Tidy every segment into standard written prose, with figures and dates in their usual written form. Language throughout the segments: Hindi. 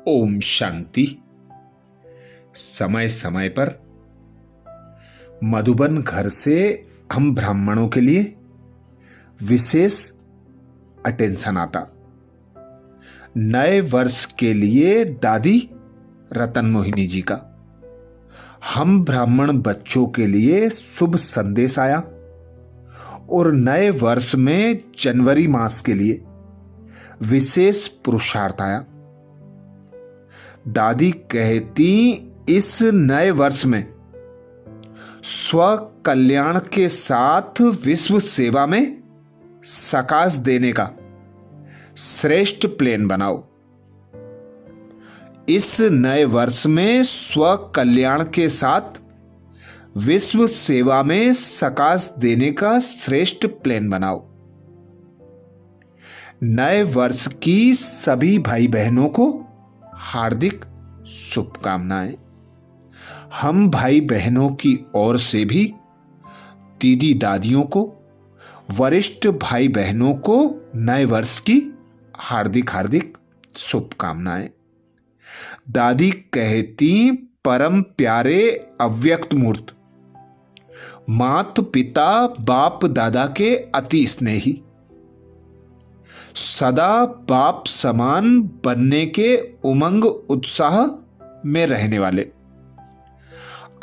ओम शांति। समय समय पर मधुबन घर से हम ब्राह्मणों के लिए विशेष अटेंशन आता। नए वर्ष के लिए दादी रतन मोहिनी जी का, हम ब्राह्मण बच्चों के लिए शुभ संदेश आया और नए वर्ष में जनवरी मास के लिए विशेष पुरुषार्थ आया। दादी कहती, इस नए वर्ष में स्व कल्याण के साथ विश्व सेवा में सकाश देने का श्रेष्ठ प्लान बनाओ। इस नए वर्ष में स्व कल्याण के साथ विश्व सेवा में सकाश देने का श्रेष्ठ प्लान बनाओ। नए वर्ष की सभी भाई बहनों को हार्दिक शुभकामनाएं। हम भाई बहनों की ओर से भी दीदी दादियों को, वरिष्ठ भाई बहनों को नए वर्ष की हार्दिक हार्दिक शुभकामनाएं। दादी कहती, परम प्यारे अव्यक्त मूर्त, मात पिता बाप दादा के अति स्नेही, सदा बाप समान बनने के उमंग उत्साह में रहने वाले,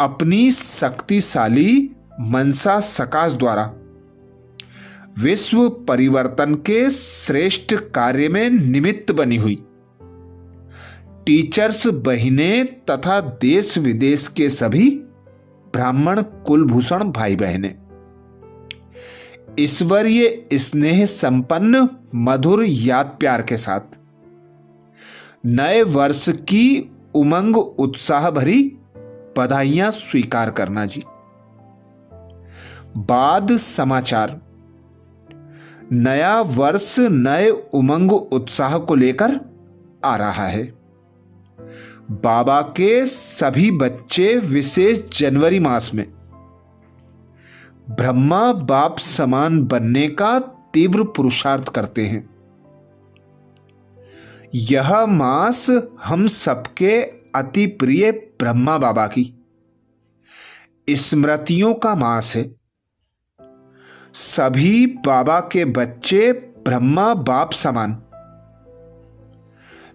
अपनी शक्तिशाली मनसा सकाश द्वारा विश्व परिवर्तन के श्रेष्ठ कार्य में निमित्त बनी हुई टीचर्स बहिनें तथा देश विदेश के सभी ब्राह्मण कुलभूषण भाई बहनें, ईश्वरीय स्नेह संपन्न मधुर याद प्यार के साथ नए वर्ष की उमंग उत्साह भरी बधाइयां स्वीकार करना जी। बाद समाचार। नया वर्ष नए उमंग उत्साह को लेकर आ रहा है। बाबा के सभी बच्चे विशेष जनवरी मास में ब्रह्मा बाप समान बनने का तीव्र पुरुषार्थ करते हैं। यह मास हम सबके अति प्रिय ब्रह्मा बाबा की स्मृतियों का मास है। सभी बाबा के बच्चे ब्रह्मा बाप समान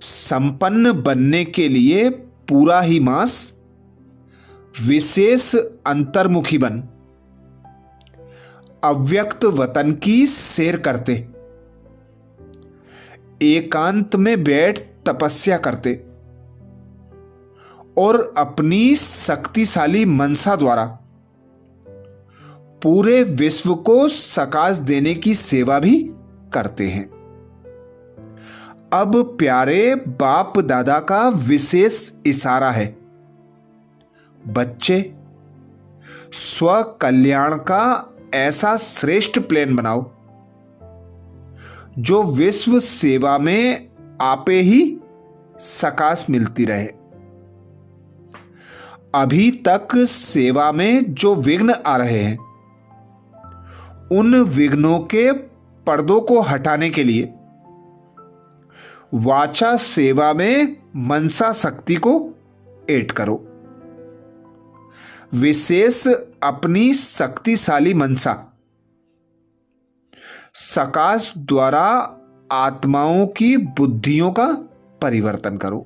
संपन्न बनने के लिए पूरा ही मास विशेष अंतर्मुखी बन अव्यक्त वतन की सैर करते, एकांत में बैठ तपस्या करते और अपनी शक्तिशाली मनसा द्वारा पूरे विश्व को सकाश देने की सेवा भी करते हैं। अब प्यारे बाप दादा का विशेष इशारा है, बच्चे स्व कल्याण का ऐसा श्रेष्ठ प्लान बनाओ जो विश्व सेवा में आपे ही सकाश मिलती रहे। अभी तक सेवा में जो विघ्न आ रहे हैं, उन विघ्नों के पर्दों को हटाने के लिए वाचा सेवा में मनसा शक्ति को ऐड करो। विशेष अपनी शक्तिशाली मनसा सकाश द्वारा आत्माओं की बुद्धियों का परिवर्तन करो।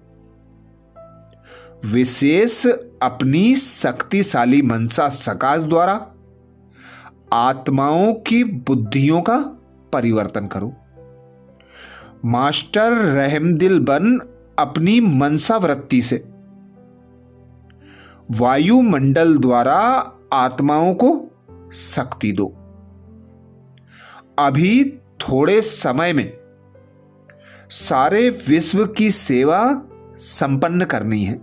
विशेष अपनी शक्तिशाली मनसा सकाश द्वारा आत्माओं की बुद्धियों का परिवर्तन करो। मास्टर रहमदिल बन अपनी मनसा वृत्ति से वायुमंडल द्वारा आत्माओं को शक्ति दो। अभी थोड़े समय में सारे विश्व की सेवा संपन्न करनी है।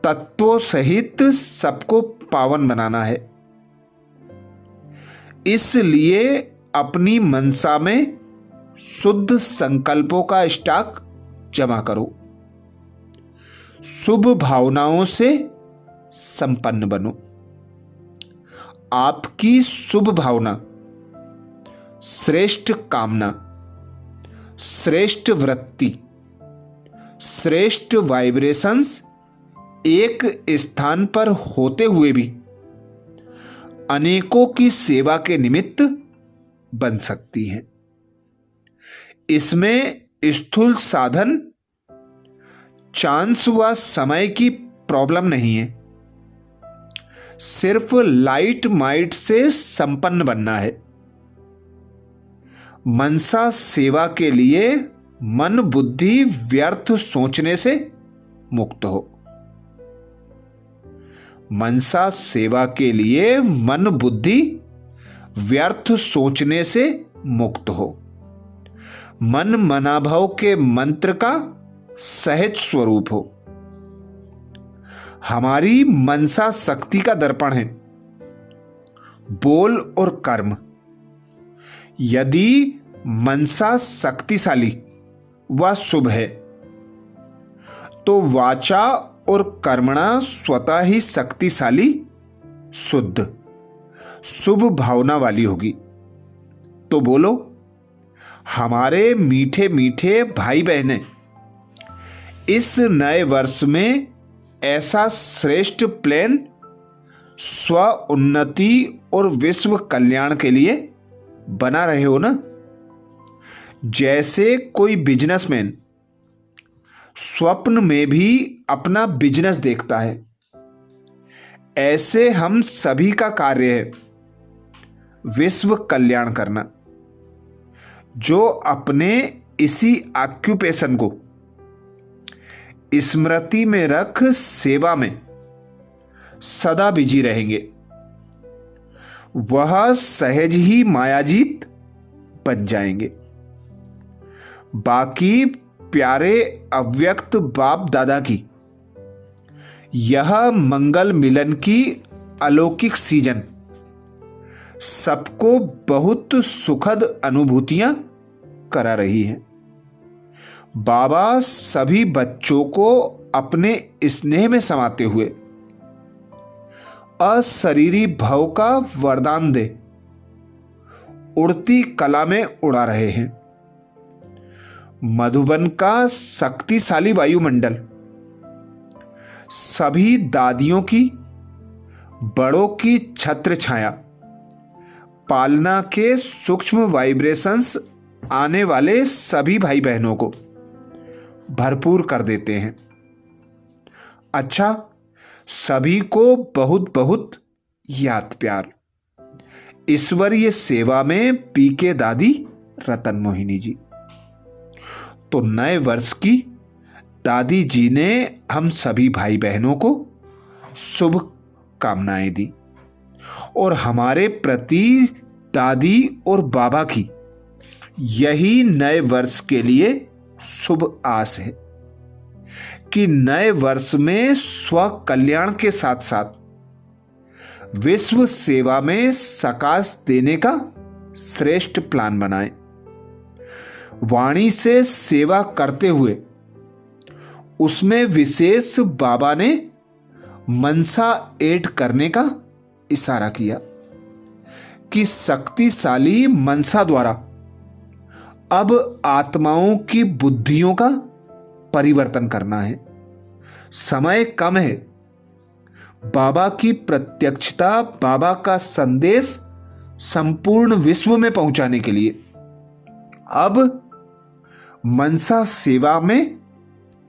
तत्वों सहित सबको पावन बनाना है। इसलिए अपनी मनसा में शुद्ध संकल्पों का स्टॉक जमा करो। शुभ भावनाओं से संपन्न बनो। आपकी शुभ भावना, श्रेष्ठ कामना, श्रेष्ठ वृत्ति, श्रेष्ठ वाइब्रेशंस एक स्थान पर होते हुए भी अनेकों की सेवा के निमित्त बन सकती हैं। इसमें स्थूल साधन, चांस व समय की प्रॉब्लम नहीं है। सिर्फ लाइट माइट से संपन्न बनना है। मनसा सेवा के लिए मन बुद्धि व्यर्थ सोचने से मुक्त हो। मनसा सेवा के लिए मन बुद्धि व्यर्थ सोचने से मुक्त हो। मन मनाभव के मंत्र का सहज स्वरूप हो। हमारी मनसा शक्ति का दर्पण है बोल और कर्म। यदि मनसा शक्तिशाली व शुभ है तो वाचा और कर्मणा स्वतः ही शक्तिशाली, शुद्ध, शुभ भावना वाली होगी। तो बोलो, हमारे मीठे मीठे भाई बहनें, इस नए वर्ष में ऐसा श्रेष्ठ प्लान स्व उन्नति और विश्व कल्याण के लिए बना रहे हो ना। जैसे कोई बिजनेसमैन स्वप्न में भी अपना बिजनेस देखता है, ऐसे हम सभी का कार्य है विश्व कल्याण करना। जो अपने इसी ऑक्यूपेशन को स्मृति में रख सेवा में सदा बिजी रहेंगे, वह सहज ही मायाजीत बन जाएंगे। बाकी प्यारे अव्यक्त बाप दादा की यह मंगल मिलन की अलौकिक सीजन सबको बहुत सुखद अनुभूतियां करा रही है। बाबा सभी बच्चों को अपने स्नेह में समाते हुए अशरीरी भव का वरदान दे उड़ती कला में उड़ा रहे हैं। मधुबन का शक्तिशाली वायुमंडल सभी दादियों की, बड़ों की छत्र छाया, पालना के सूक्ष्म वाइब्रेशंस आने वाले सभी भाई बहनों को भरपूर कर देते हैं। अच्छा, सभी को बहुत बहुत याद प्यार। ईश्वरीय सेवा में पीके दादी रतन मोहिनी जी। तो नए वर्ष की दादी जी ने हम सभी भाई बहनों को शुभ कामनाएं दी और हमारे प्रति दादी और बाबा की यही नए वर्ष के लिए शुभ आस है कि नए वर्ष में स्व कल्याण के साथ साथ विश्व सेवा में सकाश देने का श्रेष्ठ प्लान बनाएं। वाणी से सेवा करते हुए उसमें विशेष बाबा ने मनसा ऐड करने का इशारा किया कि शक्तिशाली मनसा द्वारा अब आत्माओं की बुद्धियों का परिवर्तन करना है। समय कम है। बाबा की प्रत्यक्षता, बाबा का संदेश संपूर्ण विश्व में पहुंचाने के लिए अब मनसा सेवा में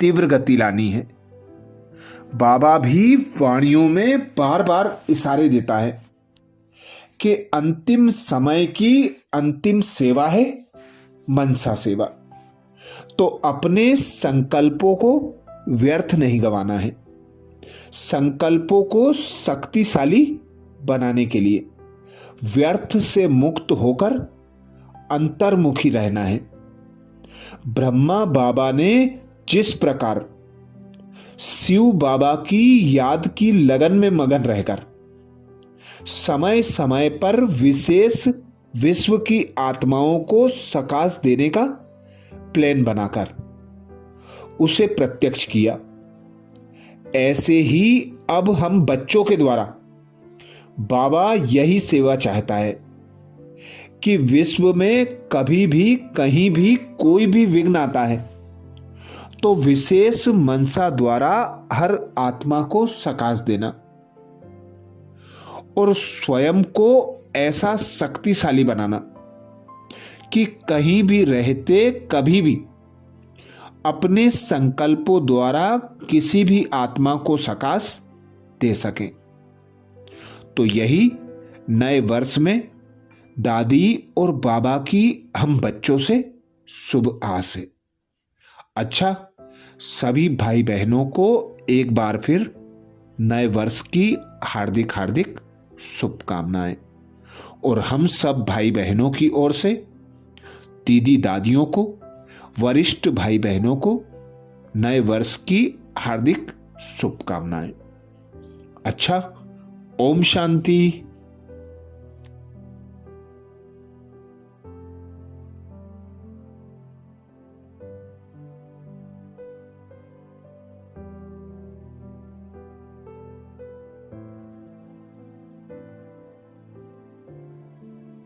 तीव्र गति लानी है। बाबा भी वाणियों में बार बार इशारे देता है कि अंतिम समय की अंतिम सेवा है मनसा सेवा। तो अपने संकल्पों को व्यर्थ नहीं गंवाना है। संकल्पों को शक्तिशाली बनाने के लिए व्यर्थ से मुक्त होकर अंतर्मुखी रहना है। ब्रह्मा बाबा ने जिस प्रकार शिव बाबा की याद की लगन में मगन रहकर समय समय पर विशेष विश्व की आत्माओं को सकाश देने का प्लान बनाकर उसे प्रत्यक्ष किया, ऐसे ही अब हम बच्चों के द्वारा बाबा यही सेवा चाहता है कि विश्व में कभी भी कहीं भी कोई भी विघ्न आता है तो विशेष मनसा द्वारा हर आत्मा को सकाश देना और स्वयं को ऐसा शक्तिशाली बनाना कि कहीं भी रहते कभी भी अपने संकल्पों द्वारा किसी भी आत्मा को सकाश दे सकें। तो यही नए वर्ष में दादी और बाबा की हम बच्चों से शुभ आस है। अच्छा, सभी भाई बहनों को एक बार फिर नए वर्ष की हार्दिक हार्दिक शुभकामनाएं। और हम सब भाई बहनों की ओर से दीदी दादियों को, वरिष्ठ भाई बहनों को नए वर्ष की हार्दिक शुभकामनाएं। अच्छा, ओम शांति।